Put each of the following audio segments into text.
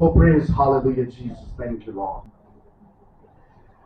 Oh praise hallelujah Jesus, thank you Lord।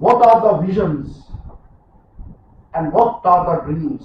What are the visions and what are the dreams?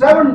7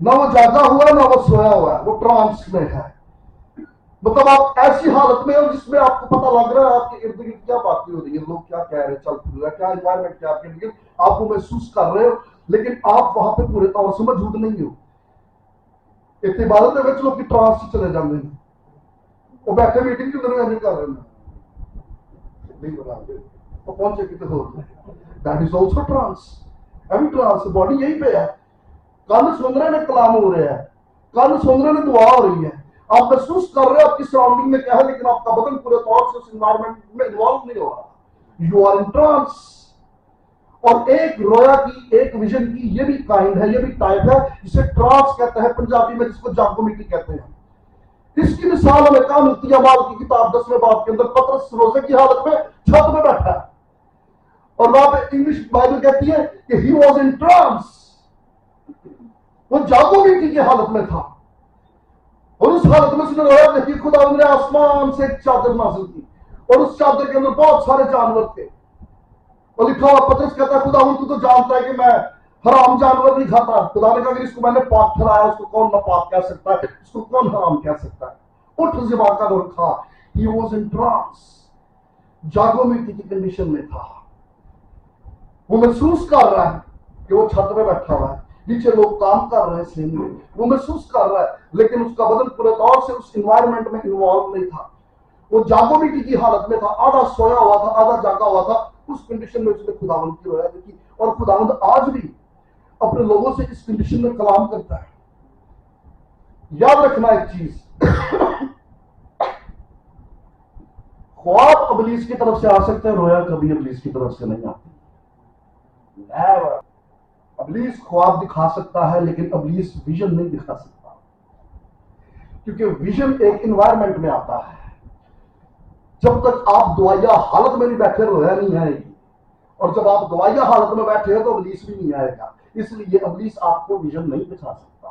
نہ وہ جاگا ہوا ہے نہ وہ سویا ہوا ہے, وہ ٹرانس میں ہے. مطلب آپ ایسی حالت میں ہو جس میں آپ کو پتہ لگ رہا ہے آپ کے ارد گرد کیا باتیں ہو رہی ہیں, لوگ کیا کہہ رہے ہیں, چل پھر رہا ہے, کیا انوائرمنٹ کیا آپ کے ارد گرد, آپ کو محسوس کر رہے ہو, لیکن آپ وہاں پہ پورے طور سے موجود نہیں ہو. ایک عبادت ہے لوگ کی ٹرانس سے چلے جاتے ہیں, وہ بیٹھے میٹنگ کے درمیان نہیں کر رہے ہیں, نہیں بنا دے وہ پہنچے کتنے ہو رہے ہیں. That is also trance. Every trance body یہی پہ ہے. کل سن رہے ہیں کلام ہو رہا ہے, کل سن رہے ہیں دعا ہو رہی ہے, آپ محسوس کر رہے ہیں آپ کی سراؤنڈنگ میں کیا ہے, لیکن آپ کا بدن پورے طور سے اس انوائرمنٹ میں انوالو نہیں ہو رہا. You are in trance. اور ایک رویا کی, ایک ویژن کی یہ بھی کائنڈ ہے, یہ بھی ٹائپ ہے, جسے ٹرانس کہتے ہیں پنجابی میں, جس کو جاگو میٹی کہتے ہیں. اس کی مثال ہمیں کہاں ملتی ہے؟ اعمال کی کتاب 10ویں باب کے اندر پطرس روزے کی حالت میں چھت میں بیٹھا ہے, اور وہاں پہ انگلش بائبل کہتی ہے کہ ہی واز ان ٹرانس. وہ جاگو میٹی کی حالت میں تھا, اور اس حالت میں اس نے رویا دیکھی, خدا نے آسمان سے ایک چادر نازل کی, اور اس چادر کے اندر بہت سارے جانور تھے. اور لکھا ہوا پطرس کہتا ہے خدا تو جانتا ہے کہ میں حرام جانور نہیں کھاتا. خدا نے کہا کہ اس کو میں نے پاک ٹھہرایا, اس کو کون ناپاک کہہ سکتا ہے, اس کو کون حرام کہہ سکتا ہے. اٹھ زبان کا اور کھا. He was in trance. جاگو میٹی کی کنڈیشن میں تھا. وہ محسوس کر رہا ہے کہ وہ چھت میں بیٹھا ہوا ہے, نیچے لوگ کام کر رہے ہیں سین میں, وہ محسوس کر رہا ہے, لیکن اس کا بدن پورے طور سے اس انوائرمنٹ میں انوالو نہیں تھا. وہ جاگو میٹی کی حالت میں تھا, آدھا سویا ہوا تھا آدھا جاگا ہوا تھا. اس کنڈیشن میں اس نے خداوند کی رویا دیکھی, اور خداوند آج بھی اپنے لوگوں سے اس کنڈیشن میں کلام کرتا ہے. یاد رکھنا ایک چیز, خواب ابلیس کی طرف سے آ سکتے ہیں, رویا کبھی ابلیس کی طرف سے نہیں آتی. ابلیس خواب دکھا سکتا ہے, لیکن ابلیس ویژن نہیں دکھا سکتا, کیونکہ ویژن ایک انوائرمنٹ میں آتا ہے. جب تک آپ دعائیا حالت میں نہیں بیٹھے رویا نہیں آئے گی, اور جب آپ دعائیا حالت میں بیٹھے ہو تو ابلیس بھی نہیں آئے گا. اس لیے ابلیس آپ کو ویژن نہیں دکھا سکتا,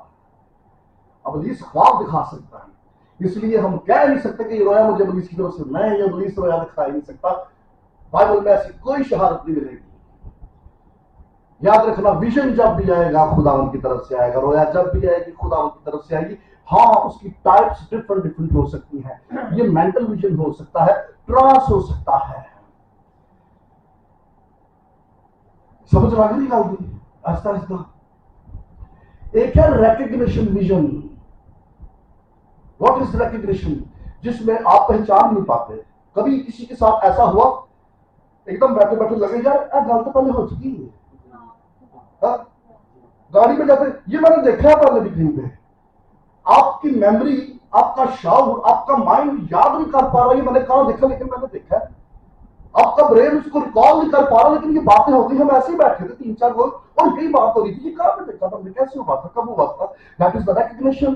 ابلیس خواب دکھا سکتا ہے. اس لیے ہم کہہ نہیں سکتے کہ یہ رویا مجھے ابلیس کی طرف سے, نہیں, یہ ابلیس رویا دکھا ہی نہیں سکتا. بائبل میں ایسی کوئی شہادت نہیں ملے گی. یاد رکھنا, ویژن جب بھی آئے گا خداوند کی طرف سے آئے گا, رویا جب بھی آئے گی خداوند کی طرف سے آئے گی. ہاں, اس کی ٹائپس ڈفرنٹ ہو سکتی ہیں. یہ مینٹل ویژن ہو سکتا ہے, ٹرانس ہو سکتا ہے. سمجھ آ گئی گل کی آہستہ آہستہ. ایک ہے recognition vision. What is recognition? جس میں آپ پہچان نہیں پاتے. کبھی کسی کے ساتھ ایسا ہوا, ایک دم بیٹھے بیٹھے لگے یار گل تو پہلے ہو چکی ہے, گاڑی میں جاتے یہ میں نے دیکھا ہے پہلے بھی کہیں پہ. آپ کی میموری, آپ کا شعور, آپ کا مائنڈ یاد نہیں کر پا رہا یہ میں نے کہاں دیکھا, لیکن میں نے دیکھا ہے. آپ کا برین اس کو ریکال نہیں کر پا رہا, لیکن یہ باتیں ہو گئی, ہم ایسے ہی بیٹھے تھے 3-4 لوگ اور یہی بات ہو رہی تھی, یہ کہاں پہ دیکھا تھا, کیسے ہوا تھا, کب ہوا تھا. That is the recognition.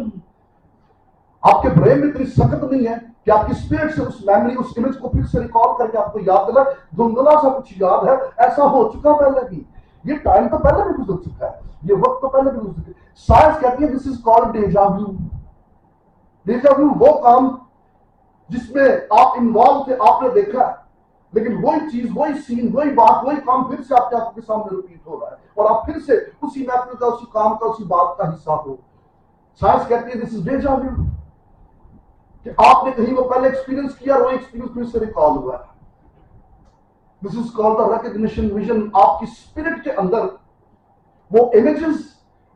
آپ کے برین میں اتنی سخت نہیں ہے کہ آپ کی اسپرٹ سے اس میموری, اس امیج کو پھر سے ریکال کر کے آپ کو یاد دلا. دھندلا سا کچھ یاد ہے, ایسا ہو چکا پہلے بھی. یہ ٹائم تو پہلے بھی گزر چکا ہے, یہ وقت تو پہلے بھی گزر چکا ہے. سائنس کہتی ہے this is called ڈیجا view. ڈیجا view وہ کام جس میں آپ انوالو تھے, آپ نے دیکھا ہے, لیکن وہی چیز, وہی سین, وہی بات, وہی کام پھر سے آپ کے آنکھوں کے سامنے ریپیٹ ہو رہا ہے, اور آپ پھر سے اسی محفل کا, اسی کام کا, اسی بات کا حصہ ہو. سائنس کہتی ہے دس از ڈیجا ویو, کہ آپ نے کہیں وہ پہلے ایکسپیرینس کیا, وہ ایکسپیرینس پھر سے ریکال ہوا ہے. This is called the recognition vision. آپ کی اسپرٹ کے اندر وہ امیجز,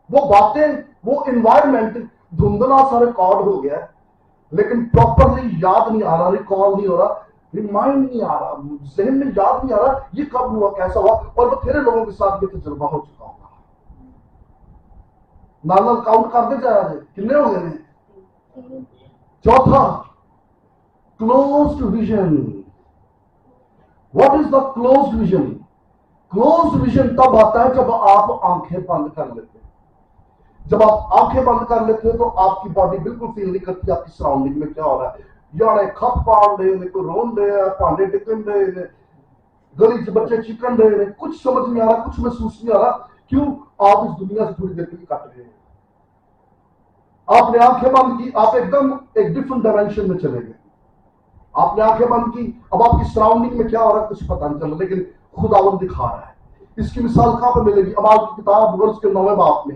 وہ باتیں, وہ انوائرمنٹ دھندلا سا ریکارڈ ہو گیا, لیکن پراپرلی یاد نہیں آ رہا, ریکال نہیں ہو رہا, ریمائنڈ نہیں آ رہا, ذہن میں یاد نہیں آ رہا یہ کب ہوا, کیسا ہوا. اور بتھیرے لوگوں کے ساتھ یہ تجربہ ہو چکا ہوگا. نال کاؤنٹ کر دے جائے کتنے ہو گئے ہیں. چوتھا, closed vision. What is the closed vision? Closed vision تب آتا ہے جب آپ آنکھیں بند کر لیتے ہیں. جب آپ آنکھیں بند کر لیتے ہیں تو آپ کی باڈی بالکل فیل نہیں کرتی آپ کی سراؤنڈنگ میں کیا ہو رہا ہے. یاڑے کھپ پاڑ دے, کوئی رون دے, پانڈے ٹکن دے, گلی سے بچے چکن دے, کچھ سمجھ نہیں آ رہا, کچھ محسوس نہیں آ رہا. کیوں؟ آپ اس دنیا سے تھوڑی دیر کے لیے کٹ گئے. آپ نے آنکھیں بند کی, آپ ایک دم ایک ڈفرنٹ ڈائمینشن میں چلے گئے. آپ نے آنکھیں بند کی, اب آپ کی سراؤنڈنگ میں کیا ہو رہا ہے کچھ پتہ نہیں چل رہا, لیکن خداوند دکھا رہا ہے. اس کی مثال کہاں پہ ملے گی؟ اعمال کی کتاب ورس کے 9ویں باب میں.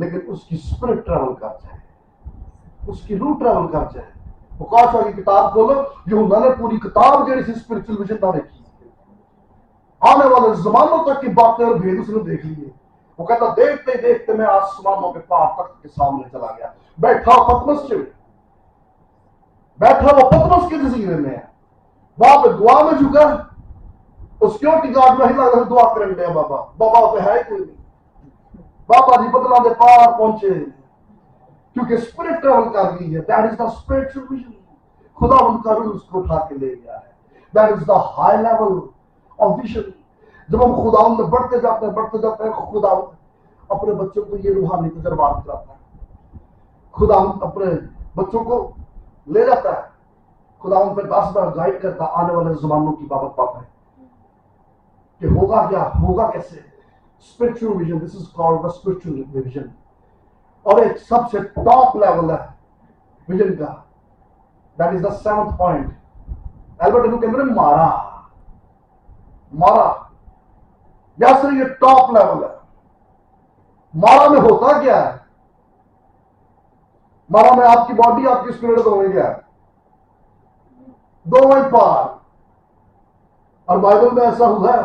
لیکن اس کی اسپرٹ ٹریول کر جائے, اس کی روح ٹریول کر جائے. مکاشفہ کی کتاب کھولو, یوحنا نے پوری کتاب جو اسی اسپرچل ویژن نے کی, آنے والے زمانوں تک کی باتیں اور بھید اس نے دیکھ لیے. وہ کہتا دیکھتے دیکھتے میں آسمانوں کے پار تخت کے سامنے چلا گیا, بیٹھا پتمس سے, بیٹھا وہ پتمس کے جزیرے میں ہے, وہاں پہ دعا میں جھکا, اس سیکورٹی گارڈ نہیں لگا دعا کرنے دیا, بابا بابا پہ ہے کوئی نہیں, بابا جی بدلا دے پار پہنچے, کیونکہ اسپرٹ ٹریول کر گئی ہے. That is the spiritual vision. خدا ان کا روح اس کو اٹھا کے لے گیا ہے. That is the high level of vision. جب ہم خدا میں بڑھتے جاتے ہیں, خدا اپنے بچوں کو یہ روحانی تجربات کراتا ہے. خدا اپنے بچوں کو لے جاتا ہے, خدا ان پہ راستہ گائیڈ کرتا آنے والے زمانوں کی بابت پاتا ہے کہ ہوگا کیا, ہوگا کیسے. Spiritual vision, this is called the spiritual vision. اور ایک سب سے ٹاپ لیول ہے ویژن کا, that is the 7th point. Albert انو کہتے ہیں مارا, مارا یا سر یہ ٹاپ لیول ہے. مارا میں ہوتا کیا ہے؟ مارا میں آپ کی باڈی آپ کی اسپرٹ دونوں کیا ہے, دونوں پار. اور بائبل میں ایسا ہوا ہے,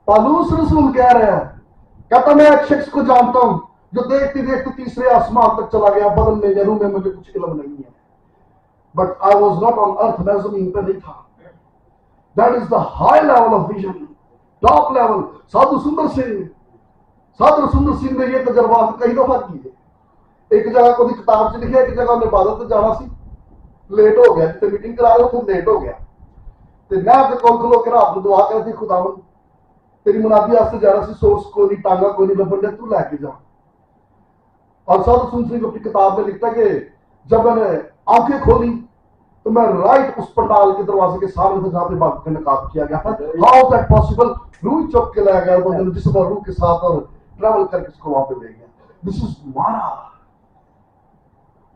پالوس رسول کہہ رہے ہیں, کہتا میں ایک شخص کو جانتا ہوں جو دیکھتے دیکھتے تیسرے آسمان تک چلا گیا, بدن میں یا روح میں مجھے کچھ علم نہیں ہے, but I was not on earth, میں زمین پہ نہیں تھا. That is the high level of vision, top level. Sadhu Sundar Singh نے یہ تجربات کئی دفعہ کیے. ایک جگہ کو کتاب سے لکھا, ایک جگہ میں عبادت جانا سی, لیٹ ہو گیا, جتنے میٹنگ کرا رہے تھے لیٹ ہو گیا, تو میں آپ کے کول کھلو کے رات کو دعا کرتی, خدا تیری منادی واسطے جانا سی, سورس کو نہیں, ٹانگا کوئی نہیں لبن دے, تو لے کے جا. اور سادھو سنگھ اپنی کتاب میں لکھتا کہ جب میں نے آنکھیں کھولی تو میں رائٹ اس پنڈال کے دروازے کے سامنے تھا جہاں پہ بات کا نقاب کیا گیا تھا. ہاؤ دیٹ پاسبل, روح چوک کے لے گیا بندے نے جسم اور روح کے ساتھ, اور ٹریول کر کے اس کو وہاں پہ لے گیا. دس از مارا.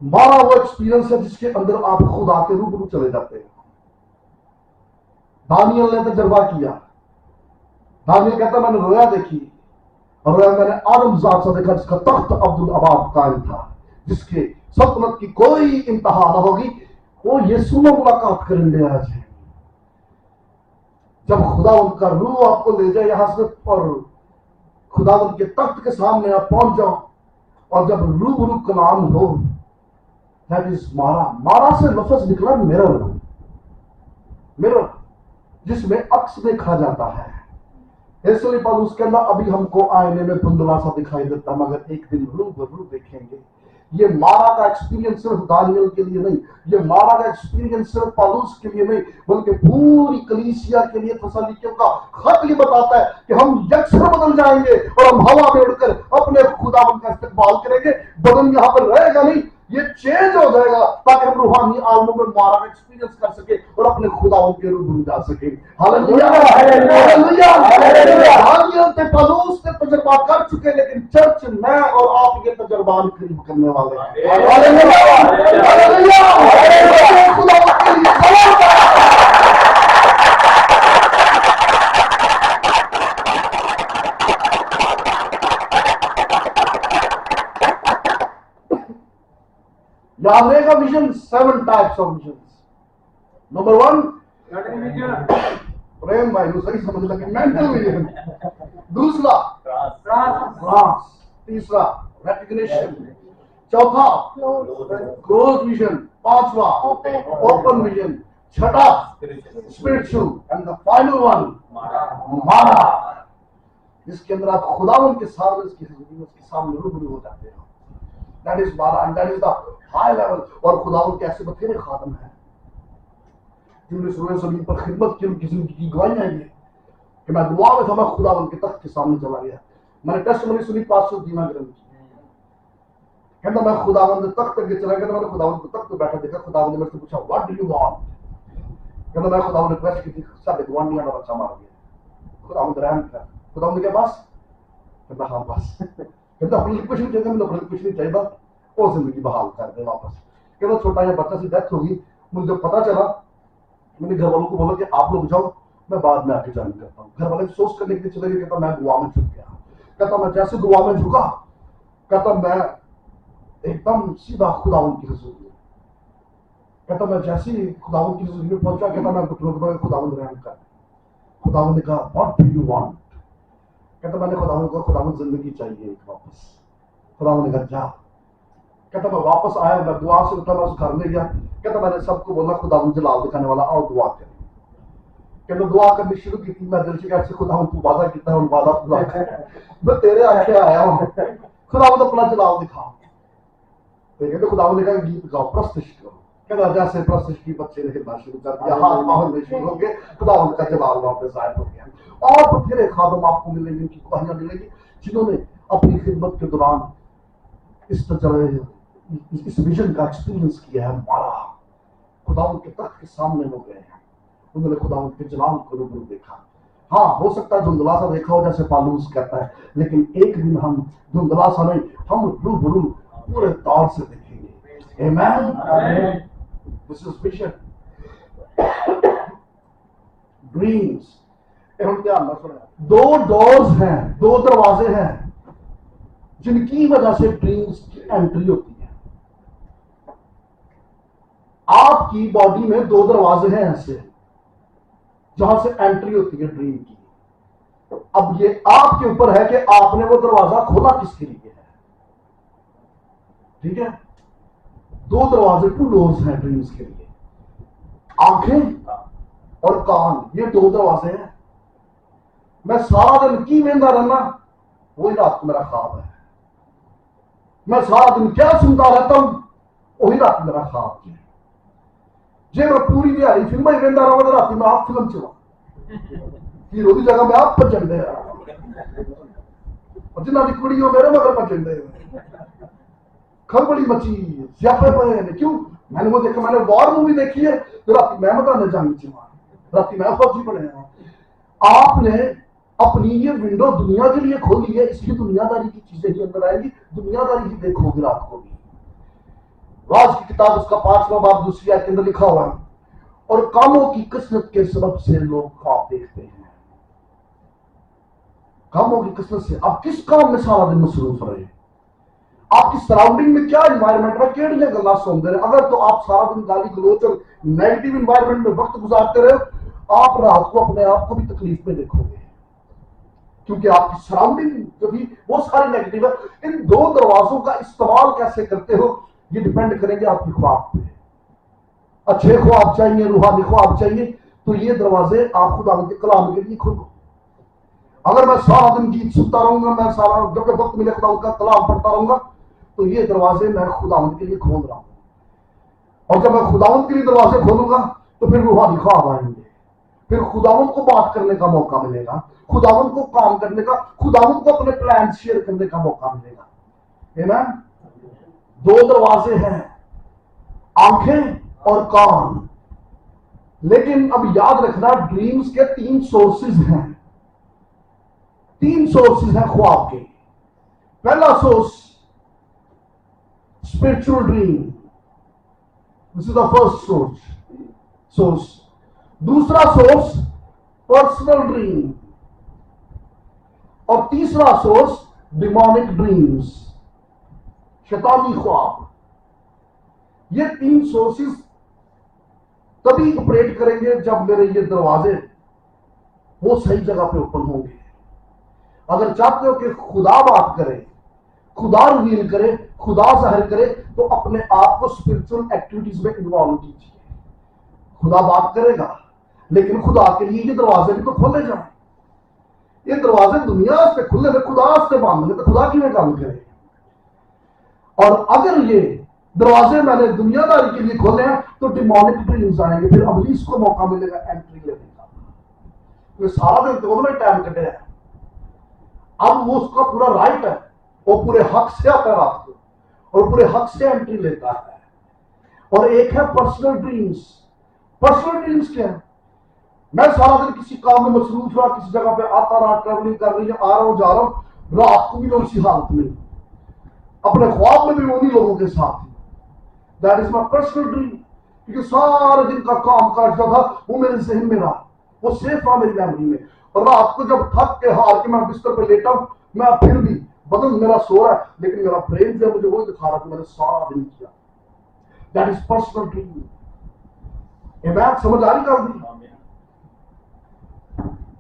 مارا وہ ایکسپیرینس ہے جس کے اندر آپ خدا کے روبرو چلے جاتے ہیں. دانیل نے تجربہ کیا. دانیل کہتا میں نے رویا دیکھی, اور رویا میں نے آدم ذات سے دیکھا جس کا تخت عبدالآباد قائم تھا, جس کے سلطنت کی کوئی انتہا نہ ہوگی. وہ یسوع میں ملاقات کرنے لے آ جائے. جب خدا ان کا روح آپ کو لے جائے یہاں سے, اور خدا ان کے تخت کے سامنے آپ پہنچ جاؤ, اور جب روبرو کلام ہو, دیٹ از مارا. مارا سے لفظ نکلا میرر, میرر جس میں عکس دیکھا جاتا ہے. اس لیے پالوس کہنا ابھی ہم کو آئینے میں دھندلا سا دکھائی دیتا, مگر ایک دن روبرو دیکھیں گے. یہ مارا کا ایکسپیرینس صرف دانیل کے لیے نہیں, یہ مارا کا ایکسپیرینس صرف پالوس کے لیے نہیں, بلکہ پوری کلیسیا کے لیے. تسالونیکیوں کا خط یہ بتاتا ہے کہ ہم یکسر بدل جائیں گے, اور ہم ہوا میں اڑ کر اپنے خداوند کا استقبال کریں گے. بدن یہاں پر رہے گا نہیں, یہ چینج ہو جائے گا تاکہ ہم روحانی عالموں میں مارا کا ایکسپیرینس کر سکے اور اپنے خداوند کے روبرو جا سکے. Hallelujah, hallelujah, hallelujah. پالوس نے تجربہ کر چکے, لیکن چرچ میں اور آپ یہ تجربہ قریب کرنے والے ہیں. Hallelujah, hallelujah. خداوند کے لیے یاد رہے گا vision, 7 types of visions. Number 1 Prem بھائی کو صحیح سمجھ لگے, مینٹل ویژن. دوسرا ٹرانس, تیسرا ریکگنیشن, چوتھا کلوز ویژن, پانچواں اوپن ویژن, چھٹا spiritual, and the final one مارا, جس کے اندر آپ خداوند کے سامنے اس کے سامنے روبرو ہو جاتے ہیں. That is mara, and that is the high level. اور خداوند کے ایسے بتھیرے خادم ہیں جنہوں نے سورہ زمین پر خدمت کی, ان کی زندگی کی گواہیاں ہیں کہ میں دعا میں تھا, میں خداوند کے تخت کے سامنے چلا گیا, میں نے ٹیسٹمنی سنی 500 دینا گرم کی. کہتا میں خداوند تخت کے چلا گیا, میں نے خداوند کے تخت پہ بیٹھا دیکھا. خداوند نے مجھ سے پوچھا what do you want. کہتا میں خداوند نے ریکویسٹ کی تھی, سب گوانڈیاں کا بچہ مار گیا. خداوند رحم کر. خداوند نے کہا بس. کہتا ہاں بس. کہتا اپنی کچھ نہیں چاہیے, مجھے اپنی کچھ نہیں چاہیے, اور زندگی بحال کر دے واپس. کہتا چھوٹا یہ بچہ سی ڈیتھ ہوگی, مجھے جب پتا چلا میں نے گھر والوں کو بولا کہ آپ لوگ جاؤ, میں بعد میں آ کے جوائن کرتا ہوں. گھر والے افسوس کرنے کے لیے چلے گئے. کہتا میں دعا میں جھک گیا. کہتا میں جیسے دعا میں جھکا, کہتا میں ایک دم سیدھا خداوند کی حضور میں، کہتا میں جیسے ہی خداوند کی حضور میں پہنچا، کہتا میں خداوند رحم کر. خداوند نے کہا واٹ ڈو یو وانٹ؟ کہتا میں نے خداوند کو خداوند زندگی چاہیے ایک واپس. خداوند نے کہا جا. کہتا میں واپس آیا، میں دعا سے اٹھا، میں اس گھر میں گیا. کہتا میں نے سب کو بولا خداوند جلال دکھانے والا آؤ دعا کریں. کہ میں دعا کرنی شروع کی تھی، میں دل سے کہتے خداوند تو وعدہ کیتا ہے اور وعدہ پورا کر، میں تیرے آگے آیا ہوں، خداوند اپنا جلال دکھا. کہتے خداوند نے کہا گیت گاؤ، پرستش کرو. کہتا جیسے پرستش کی بچے نے کرنا شروع کر دیا، ہاتھ باہر میں شروع ہو گئے، خداوند کا جلال وہاں پہ ظاہر ہو گیا. اور پھر ایک خادم آپ کو ملیں گے، ان کی گواہیاں ملیں گی جنہوں نے اپنی خدمت کے دوران اس اس ویژن کا ایکسپیرینس کیا ہے. ہمارا خداوند کے تخت کے سامنے ہو گئے ہیں، انہوں نے خداوند کے جلال کو روبرو دیکھا. ہاں ہو سکتا ہے دھندلا سا دیکھا ہو جیسے پالوس کہتا ہے، لیکن ایک دن ہم دھندلا سا نہیں، ہم روبرو پورے طور سے دیکھیں گے. آمین. This is vision. Dreams. ہم دھیان نہ سنیں. دو ڈورز ہیں، دو دروازے ہیں جن کی وجہ سے ڈریمز کی انٹری ہوتی ہے. آپ کی باڈی میں دو دروازے ہیں ایسے جہاں سے انٹری ہوتی ہے ڈریم کی. اب یہ آپ کے اوپر ہے کہ آپ نے وہ دروازہ کھولا کس کے لیے ہے. ٹھیک ہے، دو دروازے، ٹو ڈورز ہیں ڈریمز کے لیے. آنکھیں اور کان، یہ دو دروازے ہیں. میں سارا دن کی ویندا رہنا، وہی رات کو میرا خواب ہے. میں سارا دن کیا سنتا رہتا ہوں، وہی رات میرا خواب ہے. جی میں پوری دیہی فلم ہی ویندا رہا رات میں آپ فلم چلا ہیرو کی جگہ میں آپ پچن دے جنہ کی کڑی ہو میرے مگر پچن دے. کھڑبڑی مچی، سیاپے پے نے. کیوں؟ میں نے وہ دیکھا، میں نے وار مووی دیکھی ہے تو رات میں بتانے جانگی چلا، رات میں فوجی بنے ہیں. آپ نے اپنی یہ ونڈو دنیا کے لیے کھولی ہے، اس لیے دنیا داری کی چیزیں ہی اندر آئیں گی، دنیا داری ہی دیکھو گے رات کو بھی. راز کی کتاب اس کا 5واں باب 2 آیت کے اندر لکھا ہوا ہے، اور کاموں کی کثرت کے سبب سے لوگ خواب دیکھتے ہیں. کاموں کی کثرت سے. آپ کس کام میں سارا دن مصروف رہے، آپ کی سراؤنڈنگ میں کیا انوائرمنٹ ہے، کیڑیاں گلا سنتے رہے. اگر تو آپ سارا دن گالی گلوچ اور نیگیٹو انوائرمنٹ میں وقت گزارتے رہے، آپ رات کو اپنے آپ کو بھی تکلیف میں دیکھو گے، کیونکہ آپ کی سراؤنڈنگ جو بھی وہ ساری نیگیٹو ہے. ان دو دروازوں کا استعمال کیسے کرتے ہو یہ ڈیپینڈ کریں گے آپ کی خواب پہ. اچھے خواب چاہیے، روحانی خواب چاہیے، تو یہ دروازے آپ خداوند کے کلام کے لیے کھولو. اگر میں سارا دن گیت سنتا رہوں گا، میں سارا جب وقت ملے خداوند کا کلام پڑھتا رہوں گا، تو یہ دروازے میں خداوند کے لیے کھول رہا ہوں. اور جب میں خداوند کے لیے دروازے کھولوں گا تو پھر روحانی خواب آئیں گے، پھر خداوند کو بات کرنے کا موقع ملے گا، خداوند کو کام کرنے کا، خداوند کو اپنے پلان شیئر کرنے کا موقع ملے گا. آمین. دو دروازے ہیں، آنکھیں اور کان. لیکن اب یاد رکھنا ڈریمز کے 3 سورسز ہیں، 3 سورسز ہیں خواب کے. پہلا source spiritual dream, this is the first source. دوسرا سورس پرسنل ڈریم، اور تیسرا سورس ڈیمونک ڈریمز، شیطانی خواب. یہ 3 سورسز تبھی آپریٹ کریں گے جب میرے یہ دروازے وہ صحیح جگہ پہ اوپن ہوں گے. اگر چاہتے ہو کہ خدا بات کرے، خدا ریویل کرے، خدا ظاہر کرے، تو اپنے آپ کو اسپرچل ایکٹیویٹیز میں انوالو کیجیے. خدا بات کرے گا، لیکن خدا کے لیے یہ دروازے بھی تو کھولے جائیں. یہ دروازے دنیا سے کھلے میں خدا سے باندھ لے تو خدا کی میں کام کرے. اور اگر یہ دروازے میں نے دنیا داری کے لیے کھولے ہیں تو ڈیمونک ڈریمز آئیں گے، پھر ابلیس کو موقع ملے گا انٹری لینے کا. یہ سارا دن تو میں ٹائم کٹے ہے، اب وہ اس کا پورا رائٹ ہے، وہ پورے حق سے آتا ہے رات کو اور پورے حق سے انٹری لیتا ہے. اور ایک ہے پرسنل ڈریمز. پرسنل ڈریمز کیا ہے؟ میں سارا دن کسی کام میں مصروف رہا، کسی جگہ پہ آتا رہا، ٹریولنگ کر رہی ہے، آ رہا ہوں جا رہا ہوں، رات کو بھی میں اسی حالت میں، اپنے خواب میں بھی انہی لوگوں کے ساتھ ہوں. That is my personal dream. کیونکہ سارے دن کا کام کاج جو تھا وہ میرے ذہن میں رہا، وہ سیف رہا میری میموری میں. اور رات کو جب تھک کے ہار کے میں بستر پہ لیٹا ہوں، میں پھر بھی بدن میرا سو رہا ہے لیکن میرا برین جو ہے مجھے وہی دکھا رہا کہ میں نے سارا دن کیا. That is personal dream. ایمان سمجھ آ رہی کر دی.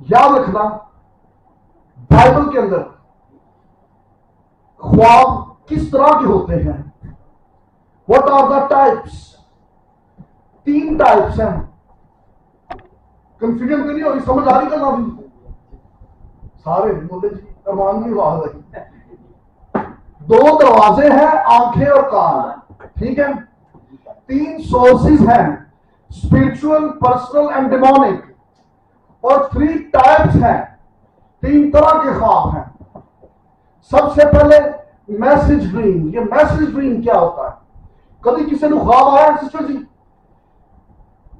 یاد رکھنا بائبل کے اندر خواب کس طرح کے ہوتے ہیں. What are the types. 3 types ہیں. کنفیوژن تو نہیں ہوگی, سمجھ آ رہی کا نام سارے بولے جی ارمان کی آواز ہے. 2 دروازے ہیں, آنکھیں اور کان, ٹھیک ہے. 3 سورسز ہیں, اسپرچل, پرسنل اینڈ ڈیمونک. اور 3 ٹائپس ہیں, 3 طرح کے خواب ہیں. سب سے پہلے میسج ڈریم. یہ میسج ڈریم کیا ہوتا ہے؟ کبھی کسی نے خواب آیا سسٹر جی,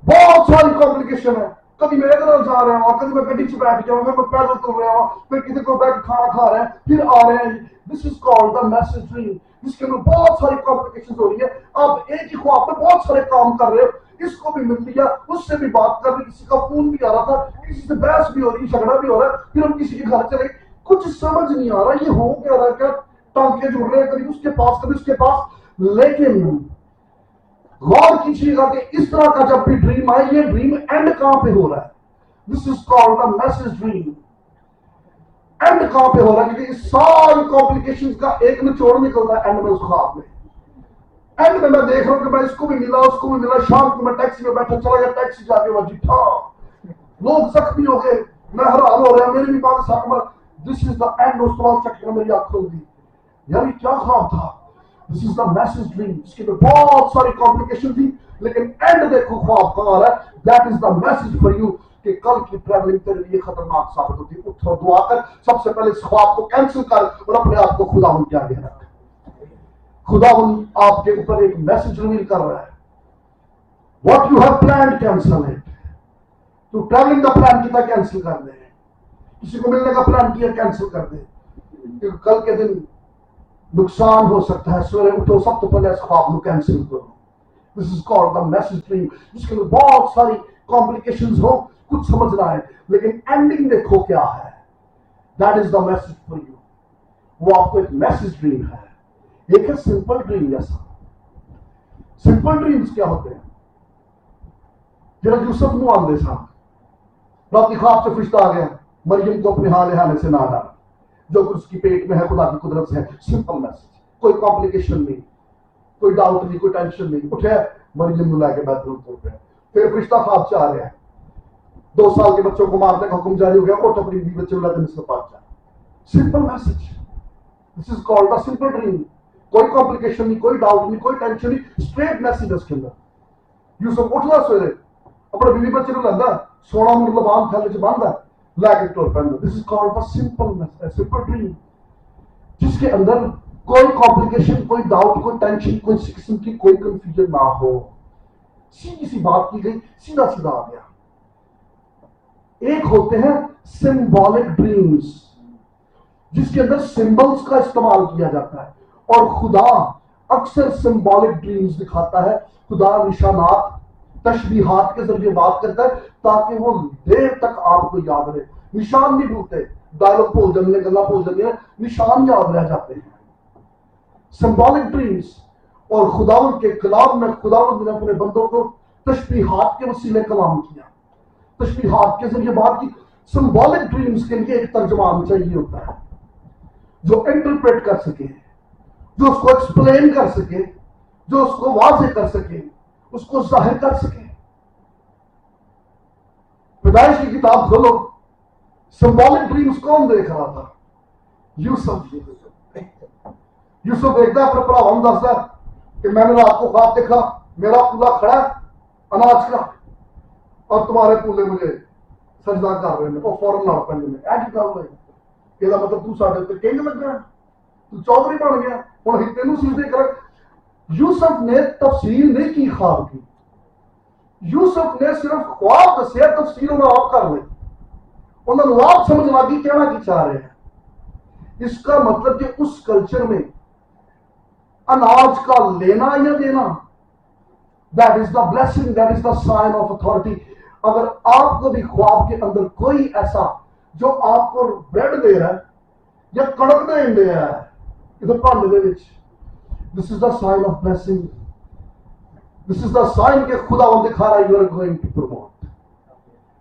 بہت ساری کمپلیکیشن ہے, کبھی میرے گھر جا رہے ہیں, کبھی میں گڈی چ بیٹھ جاؤں گا, میں پیدل کر رہا ہوں, پھر کسی کو بیٹھ کھانا کھا رہے ہیں, پھر آ رہے ہیں. This is called the message dream, جس کے اندر بہت ساری کمپلیکیشن ہو رہی ہے. آپ ایک ہی خواب میں بہت سارے کام کر رہے ہو, اس کو بھی مل لیا, اس سے بھی بات کر رہی, کسی کا فون بھی آ رہا تھا, کسی سے بحث بھی ہو رہی, جھگڑا بھی ہو رہا ہے, پھر ہم کسی کے گھر چلے, کچھ سمجھ نہیں آ رہا یہ ہو کیا رہا ہے, کیا ٹانکے جڑ رہے ہیں, کبھی اس کے پاس کبھی اس کے پاس. لیکن غور کیجیے گا کہ اس طرح کا جب بھی ڈریم آئے, یہ ڈریم اینڈ کہاں پہ ہو رہا ہے. This is called the message dream. And کہاں پہ ہو رہا ہے, کیونکہ اس ساری کمپلیکیشن کا ایک نچوڑ نکلتا ہے اینڈ میں اس خواب میں. اینڈ میں دیکھ رہا ہوں کہ میں اس کو بھی ملا, اس کو بھی ملا, شام کو میں ٹیکسی میں بیٹھا چلا گیا, ٹیکسی جا کے وجہ تھا, لوگ زخمی ہو گئے, میں حیران ہو رہا, میری بھی بات ساتھ میں. دس از دا اینڈ. اس بعد چکر میری آنکھ کھل گئی, یار یہ کیا خواب تھا. دس از دا میسج ڈریم. اس کے اندر بہت ساری کمپلیکیشن تھی, لیکن اینڈ دیکھو خواب کہاں آ رہا ہے. That is the message for you کہ کل کی ٹریولنگ تیرے لیے خطرناک ثابت ہوتی ہے. اٹھ اور دعا کر, سب سے پہلے اس خواب کو کینسل کر اور اپنے آپ کو خدا کے آگے رکھ. خدا آپ کے اوپر ایک میسج ریویل کر رہا ہے. What you have planned cancel it. تو ٹریولنگ کا پلان کیا کینسل کر دے, کسی کو ملنے کا پلان کیا کینسل کر دے, کیونکہ کل کے دن نقصان ہو سکتا ہے. سویرے اٹھو, سب تو پہلے اس خواب کو کینسل کرو. This is called the message dream, جس کے اندر بہت ساری کمپلیکیشنز ہو, کچھ سمجھ رہا ہے, لیکن اینڈنگ دیکھو کیا ہے. That is the message for you. وہ آپ کو ایک میسج ڈریم ہے. ایک ہے سمپل ڈریم. جیسا سمپل ڈریمز کیا ہوتے ہیں؟ جناب یوسف منہ آندے صاحب رات کی خواب سے فرشتہ آ گیا, مریم کو اپنے حال حالے سے نہ ڈالا, جو کچھ اس کی پیٹ میں ہے خدا کی قدرت سے ہے. سمپل میسج, کوئی کمپلیکیشن نہیں, کوئی ڈاؤٹ نہیں, کوئی ٹینشن نہیں. اٹھے مریم کو لے کے بیڈ روم پہ, پھر فرشتہ خواب سے آ رہا ہے, 2 سال کے بچوں کو مارنے کا حکم جاری ہو گیا, اٹھ اپنی بیوی بچے اللہ کے نسل پاس جا. Simple message. This is called the simple dream. کوئی کمپلیکیشن نہیں, کوئی ڈاؤٹ نہیں, کوئی ٹینشن نہیں, اسٹریٹ میسج اس کے اندر. یوسف اٹھتا سویرے, اپنے بیوی بچے کو لینا, سونا لبان تھیلے چ باندھا, لے کے ٹور پہنتا. This is called the simple dream, جس کے اندر کوئی کمپلیکیشن, کوئی ڈاؤٹ, کوئی ٹینشن, کوئی قسم کی کوئی کنفیوژن نہ ہو. سیدھی سی بات کی گئی, سیدھا سیدھا آ گیا. ایک ہوتے ہیں سمبولک ڈریمز, جس کے اندر سمبلز کا استعمال کیا جاتا ہے, اور خدا اکثر سمبولک ڈریمز دکھاتا ہے. خدا نشانات, تشبیہات کے ذریعے بات کرتا ہے تاکہ وہ دیر تک آپ کو یاد رہے. نشان نہیں بھولتے, ڈائلگ بھول جاتے ہیں, گلا بھول جاتے ہیں, نشان یاد رہ جاتے ہیں. Symbolic dreams. اور خداوند کے کلام میں خداوند نے اپنے بندوں کو تشبیہات کے وسیلے کلام کیا, تشبیہات کے ذریعے بات کی. سمبولک ڈریمز کے لیے ایک ترجمان چاہیے ہوتا ہے جو انٹرپریٹ کر سکے, جو اس کو ایکسپلین کر سکے, جو اس کو واضح کر سکے, اس کو ظاہر کر سکے. پیدائش کی کتاب کھولو, سمبولک ڈریمز کون دیکھ رہا تھا؟ یوسف. یوسف دیکھتا ہے اپنے بھراؤں کو دستا کہ میں نے رات کو خواب دیکھا, میرا پولا کھڑا ہے اناج کا, اور تمہارے پولے مجھے سجدہ کر رہے ہیں. وہ فوراً لڑ پہ ایسی گل ہے, یہ مطلب تو ساڈے تے کنگ لگ گیا, تو چودھری بن گیا, ہوں تینوں سجدے کر. یوسف نے تفسیر نہیں کی خواب کی, یوسف نے صرف خواب دسیا, تفسیر انہوں نے آپ کر لی, انہوں نے آپ سمجھ لگی کہنا کی چاہ رہے ہیں. اس کا مطلب کہ اس کلچر میں اناج کا لینا یا دینا, that is the blessing, that is the sign of authority. اگر آپ کو بھی خواب کے اندر کوئی ایسا جو آپ کو بریڈ دے رہا ہے یا کڑک دے رہا ہے ادھر پڑھنے دے وچ this is the sign of blessing. This is the sign کہ خدا وہ دکھا رہا ہے you are going to promote.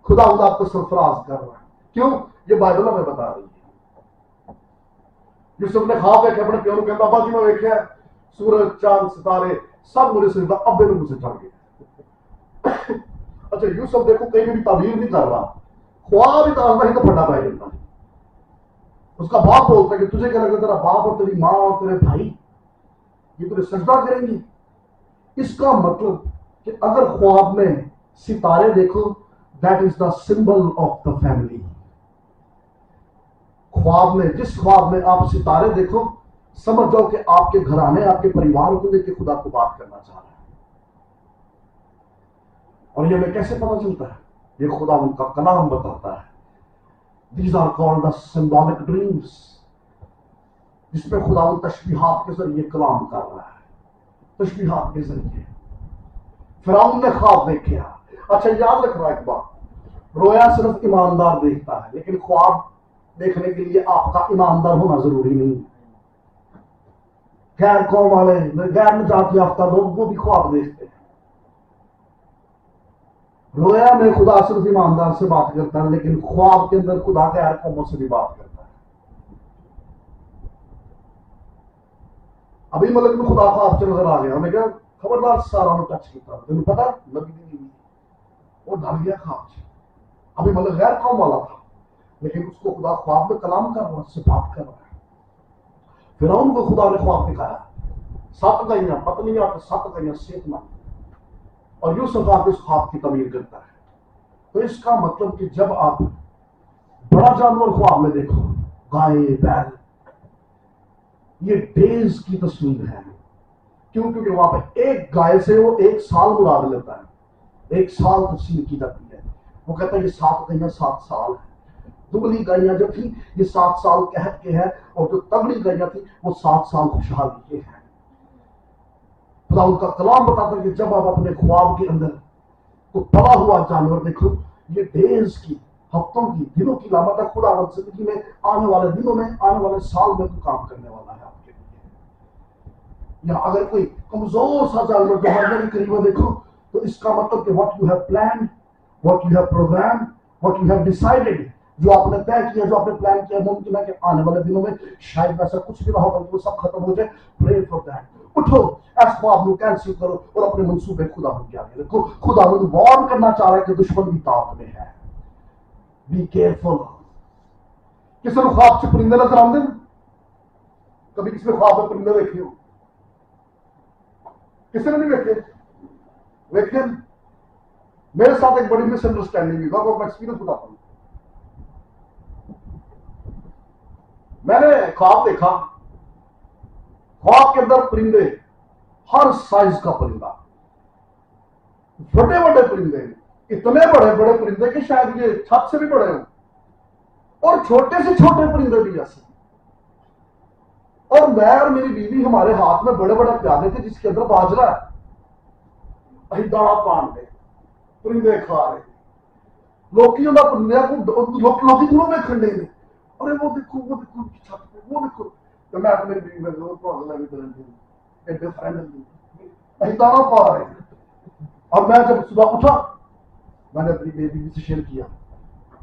خدا وہ آپ کو سرفراز کر رہا ہے. کیوں؟ یہ بائبل ہمیں بتا رہی ہے. یوسف نے خواب دیکھے اپنے پیو کو کہتا ابا جی میں دیکھا سورج چاند ستارے سب مجھے سجدہ ابے نے مجھے چڑھ گیا. اچھا یوسف دیکھو کہیں بھی تعبیر نہیں کر رہا, خواب ہی تازہ ہی تو پھٹا پہ جاتا. اس کا باپ بولتا ہے کہ تجھے کیا لگتا تیرا باپ اور تیری ماں اور تیرے بھائی یہ تجھے سجدہ کریں گے؟ اس کا مطلب کہ اگر خواب میں ستارے دیکھو that is the symbol of the family. خواب میں جس خواب میں آپ ستارے دیکھو سمجھ جاؤ کہ آپ کے گھرانے آپ کے پریوار کو لے کے خدا کو بات کرنا چاہ رہا ہے. اور یہ ہمیں کیسے پتا چلتا ہے؟ یہ خدا ان کا کلام بتاتا ہے. These are called the symbolic dreams, جس میں خدا ان تشبیہات کے ذریعے کلام کر رہا ہے. تشبیہات کے ذریعے فرعون نے خواب دیکھا. اچھا یاد رکھ رہا ایک بات, رویا صرف ایماندار دیکھتا ہے, لیکن خواب دیکھنے کے لیے آپ کا ایماندار ہونا ضروری نہیں. غیر قوم والے غیر نجات یافتہ لوگ وہ بھی خواب دیکھتے ہیں. رویا میں خدا صرف ایماندار سے بات کرتا ہے, لیکن خواب کے اندر خدا غیر قوموں سے بھی بات کرتا ہے. ابھی ملک میں خدا خواب سے نظر آ گیا, ہمیں کیا خبردار سارا نے ٹچ کیا, تمہیں پتا نبی وہ ڈر گیا خواب سے. ابھی ملک غیر قوم والا تھا, لیکن اس کو خدا خواب میں کلام کر رہا ہے, اس سے بات کر رہا ہے. فرعون کو خدا نے خواب دکھایا 7 گائیاں پتلیاں اور 7 گائیاں صحت مند, اور یوسف آپ اس خواب کی تعبیر کرتا ہے. تو اس کا مطلب کہ جب آپ بڑا جانور خواب میں دیکھو, گائے بیل, یہ ڈیز کی تصویر ہے. کیوں؟ کیونکہ وہاں پہ ایک گائے سے وہ 1 سال مراد لیتا ہے. 1 سال تفسیر کی جاتی ہے. وہ کہتا ہے یہ 7 گائیاں 7 سال ہے. دبلی گائیاں جو تھی یہ 7 سال قحط کے ہیں, اور جو تگڑی گائیاں تھی وہ 7 سال خوشحالی کے ہیں. خدا ان کا کلام بتاتا ہے کہ جب آپ اپنے خواب کے اندر تو پڑا ہوا جانور دیکھو, یہ ڈیز کی, ہفتوں کی, دنوں کی علامت ہے. خدا آپ زندگی میں آنے والے دنوں میں آنے والے سال میں تو کام کرنے والا ہے آپ کے لیے. یا اگر کوئی کمزور سا جانور جو مرنے کے قریب دیکھو تو اس کا مطلب کہ what you have plan, what you have program, what you have decided, جو آپ نے طے کیا, جو آپ نے پلان کیا, ممکن ہے کہ آنے والے دنوں میں شاید ویسا کچھ بھی نہ ہو بلکہ وہ سب ختم ہو جائے. Pray for that. اٹھو اس خواب کو کینسل کرو اور اپنے منصوبے خدا کے آگے رکھو. خدا وارن کرنا چاہ رہا ہے کہ دشمن بھی طاقت میں ہے. Be careful. کسی نے خواب سے پرندے نظر آتے ہیں؟ کبھی کسی نے خواب میں پرندے دیکھے ہو؟ کسی نے نہیں دیکھے؟ دیکھیں میرے ساتھ ایک بڑی مس انڈرسٹینڈنگ ہوئی. میں اپنا ایکسپیرینس بتاتا ہوں. میں نے خواب دیکھا, خواب کے اندر پرندے, ہر سائز کا پرندہ, بڑے بڑے پرندے, اتنے بڑے بڑے پرندے کہ شاید یہ چھت سے بھی بڑے ہوں, اور چھوٹے سے چھوٹے پرندے بھی ایسے. اور میں اور میری بیوی ہمارے ہاتھ میں بڑے بڑے پیالے تھے جس کے اندر باجرا ہے. اہی دانا پان دے پرندے کھا رہے, لوکی انہوں پرندے کو لوکی دنوں میں کھڑنے نے, ارے وہ دیکھو چھت پہ, وہ دیکھو. تو میں میری بیوی میں دانا پا رہے ہیں. اور میں جب صبح اٹھا میں نے اپنی بیوی سے شیئر کیا,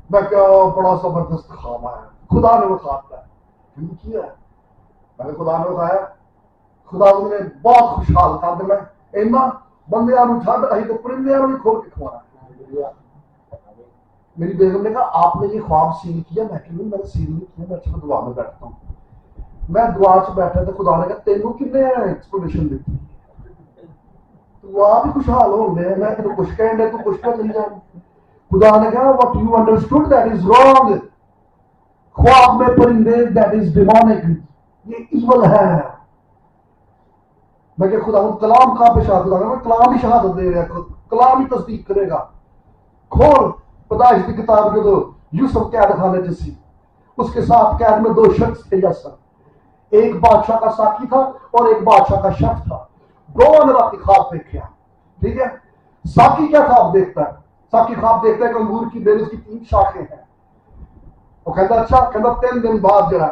میں کیا بڑا زبردست خواب آیا, خدا نے وہ خواب کیا ہے. میں نے خدا نے بتایا, خدا نے بہت خوشحال کر دیا. میں اینا بندے چھڈ اہی تو پرندے بھی کھول کے کھوانا. میری بیگم نے کہا آپ نے یہ خواب سیل کیا؟ میں کہ میں نے سیل نہیں کیا, میں اچھا دعا میں بیٹھتا ہوں. میں دعا سے بیٹھا تو خدا نے کہا تینوں کنے ایکسپلینیشن دیتی, دعا بھی خوشحال ہو گئے. میں تو کچھ کہہ دے تو کچھ کر نہیں جان. خدا نے کہا what you understood that is wrong. خواب میں پرندے دیٹ از ڈیمونک, یہ ایول ہے. میں کہ خدا کلام کہاں پہ شہادت دے گا؟ کلام ہی شہادت دے رہا ہے, کلام ہی تصدیق کرے گا. کھول پیدائش کی کتاب کے, تو یوسف قید خانے جیسی, اس کے ساتھ قید میں 2 شخص تھے یسر, ایک بادشاہ کا ساقی تھا اور ایک بادشاہ کا شخص تھا. دونوں نے رات خواب دیکھا. ٹھیک ہے, ساقی کیا خواب دیکھتا ہے؟ ساقی خواب دیکھتا ہے کہ انگور کی بیل اس کی 3 شاخیں ہیں. وہ کہتا اچھا, کہتا 3 دن بعد جو ہے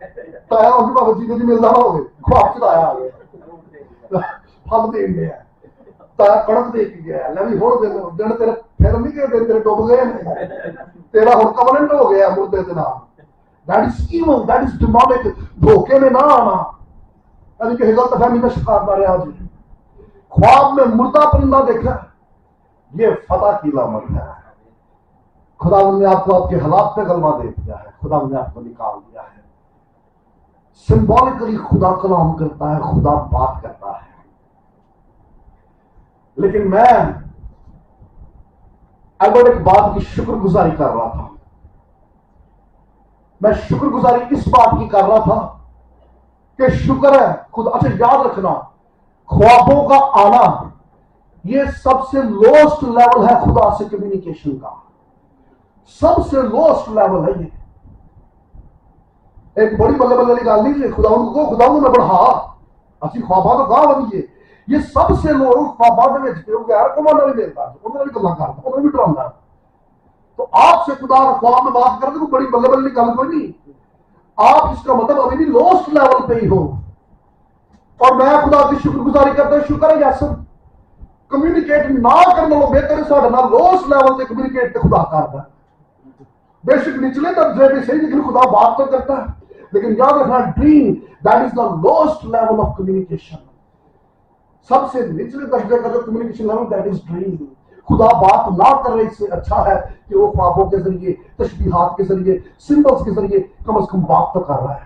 تایا ان بابا جی کو جی ملتا نہ ہوئے خواب چلایا آ گیا پھل دے گیا تایا کڑک دے کے گیا لے بھی ہوں دن تیرے پھر نہیں گئے دن تیرے ڈوب گئے تیرا ہوں کورنٹ ہو گیا مردے کے نام. That is evil, that is demonic. دھوکے میں نہ آنا. یعنی کہ غلط فہمی کا شکار نہ رہا جی. خواب میں مردہ پرندہ دیکھا یہ فتح کی علامت ہے. خدا نے آپ کو آپ کے حالات پہ غلبہ دے دیا ہے. خدا نے آپ کو نکال دیا ہے. سمبولکلی خدا کلام کرتا ہے, خدا بات کرتا ہے. لیکن میں ایلبرٹ اقبال کی شکر گزاری کر رہا تھا. میں شکر گزاری اس بات کی کر رہا تھا کہ شکر ہے خدا. اچھا یاد رکھنا, خوابوں کا آنا یہ سب سے لوسٹ لیول ہے خدا سے کمیونیکیشن کا. سب سے لوسٹ لیول ہے یہ. ایک بڑی بلے بلے والی گل نہیں, خدا میں بڑھا اسی خواباں تو گاہ بنیے. یہ سب سے لوگ خواباں غیر قوم بھی ملتا انہوں نے بھی گلا کرتا انہوں نے بھی ڈراؤنڈا. تو آپ سے خدا خواب میں بات کرتے کوئی بڑی بلے بلے گل کوئی نہیں. آپ اس کا مطلب ابھی بھی لوسٹ لیول پہ ہی ہو. اور میں خدا کی شکر گزاری کرتا ہوں. شکر ہے یاسر کمیونیکیٹ نہ کرنے لو بہتر ساڈے نال لوسٹ لیول پہ کمیونیکیٹ تے خدا کرتا ہے. بے شک نچلے درجے پہ صحیح لیکن خدا بات تو کرتا ہے. لیکن یاد رکھنا dream that is the lowest level of communication. سب سے نچلے درجے کا جو communication level that is dream. خدا بات نہ کر رہے اس سے اچھا ہے کہ وہ خوابوں کے ذریعے, تشبیہات کے ذریعے, سمبلز کے ذریعے کم از کم بات تو کر رہا ہے.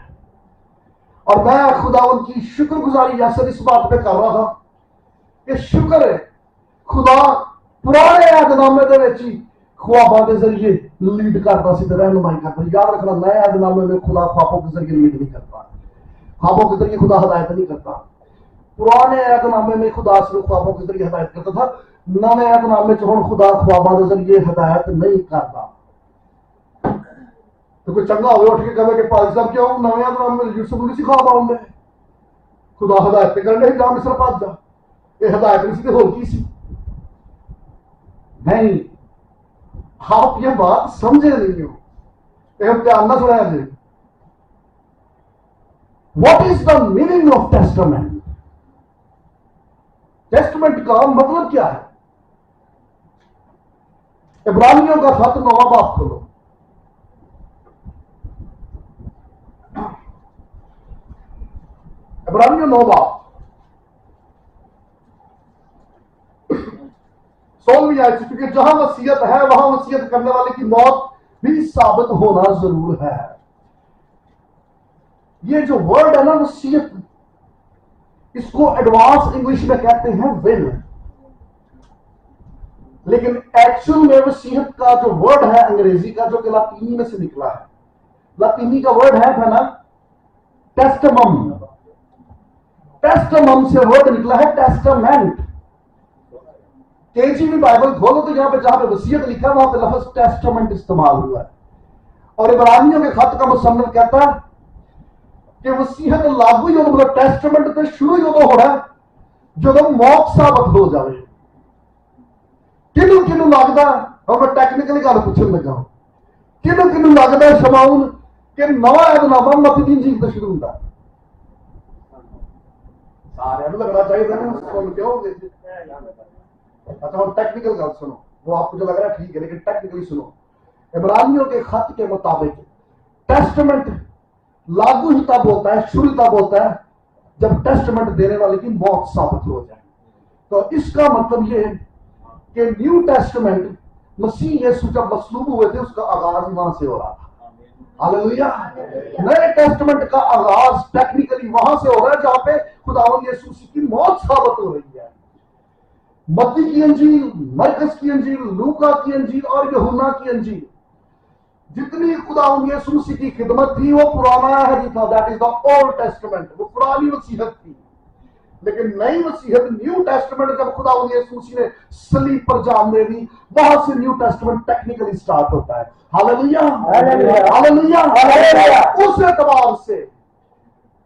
اور میں خدا ان کی شکر گزاری یاسر اس بات پہ کر رہا تھا کہ شکر ہے خدا پرانے عہد نامے دے وچ ہی خوابوں کے ذریعے لیڈ کرتا سی تے رہنمائی کرتا. یاد رکھنا نئے عہد نامے میں خدا خوابوں کے ذریعے لیڈ نہیں کرتا. خوابوں کے ذریعے خدا ہدایت نہیں کرتا. پرانے عہد نامے میں خدا صرف خوابوں کے ذریعے ہدایت کرتا تھا. نئے عہد نامے چ ہن خدا خوابوں کے ذریعے ہدایت نہیں کرتا. تو کوئی چنگا ہوئے اٹھ کے کہے کہ پادری صاحب کیوں نئے عہد نامے میں یوسف نہیں سی خواب آؤندے, خدا ہدایت کرنے جا مصر پاس جا, یہ ہدایت نہیں سی تے ہور کی سی. نہیں, آپ یہ بات سمجھے نہیں ہو. ایک دھیان نہ سنایا جی. What is the meaning of testament? Testament کا مطلب کیا ہے؟ عبرانیوں کا خط 9 باب کھولو. عبرانیوں 9 باب 16ویں آیت سے, کیونکہ جہاں وصیت ہے وہاں وصیت کرنے والے کی موت بھی ثابت ہونا ضرور ہے. یہ جو ورڈ ہے نا وصیت, اس کو ایڈوانس انگلش میں کہتے ہیں ول. لیکن ایکچوئل میں وصیت کا جو ورڈ ہے انگریزی کا, جو کہ لاطینی میں سے نکلا ہے, لاطینی کا ورڈ ہے نا ٹیسٹمم. ٹیسٹمم سے ورڈ نکلا ہے ٹیسٹمنٹ. KJV بائبل کھولو تو یہاں پہ جہاں پہ وصیت لکھا وہاں پہ لفظ ٹیسٹمنٹ استعمال ہوا ہے. اور عبرانیوں کے خط کا مصنف کہتا ہے کہ وصیت لاگو ہی ہوگا, ٹیسٹمنٹ تو شروع ہی ہوگا ہونا جب موت ثابت ہو جائے. کنوں کنوں لگتا ہے, اور میں ٹیکنیکلی گل پوچھنے لگا ہوں, کنوں کنوں لگتا ہے شماؤن کہ نواں عہد نامہ متی کی انجیل سے شروع ہوتا ہے؟ سارے لگنا چاہیے سن کے ہو گئے. اچھا ہم ٹیکنیکل گل سنو, وہ آپ کو جو لگ رہا ہے ٹھیک ہے لیکن ٹیکنیکلی سنو. عبرانیوں کے خط کے مطابق ٹیسٹمنٹ لاگو ہی تب ہوتا ہے, شروع تب ہوتا ہے جب ٹیسٹمنٹ دینے والے کی موت ثابت ہو جائے. تو اس کا مطلب یہ کہ نیو ٹیسٹمنٹ مسیح یسوع جب مصلوب ہوئے تھے اس کا آغاز وہاں سے ہو رہا تھا. ہاللیلویا. نئے ٹیسٹمنٹ کا آغاز ٹیکنیکلی وہاں سے ہو رہا ہے جہاں پہ خداوند یسوع کی موت ثابت ہو رہی ہے. متی کی انجیل, مرکز کی انجیل, لوکا کی انجیل اور یوحنا کی انجیل, جتنی خداوند یسوع مسیح کی خدمت تھی وہ پرانا عہد تھا. That is the old testament, وہ پرانی وصیت تھی. لیکن نئی وصیت نیو ٹیسٹمنٹ جب خداوند یسوع مسیح نے صلیب پر جان دے دی, وہاں سے نیو ٹیسٹمنٹ ٹیکنیکلی سٹارٹ ہوتا ہے. ہاللیلویا ہاللیلویا. اس اعتبار سے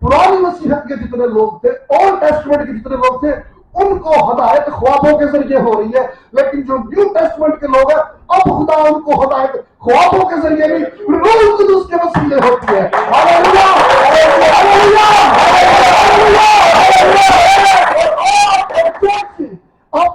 پرانی وصیت کے جتنے لوگ تھے, اولڈ ٹیسٹمنٹ کے جتنے لوگ تھے, ان کو ہدایت خوابوں کے ذریعے ہو رہی ہے. لیکن جو نیو ٹیسٹمنٹ کے لوگ ہیں اب خدا ان کو ہدایت خوابوں کے ذریعے نہیں روح القدس کے وسیلے ہوتی ہے. ہاللیلویا اب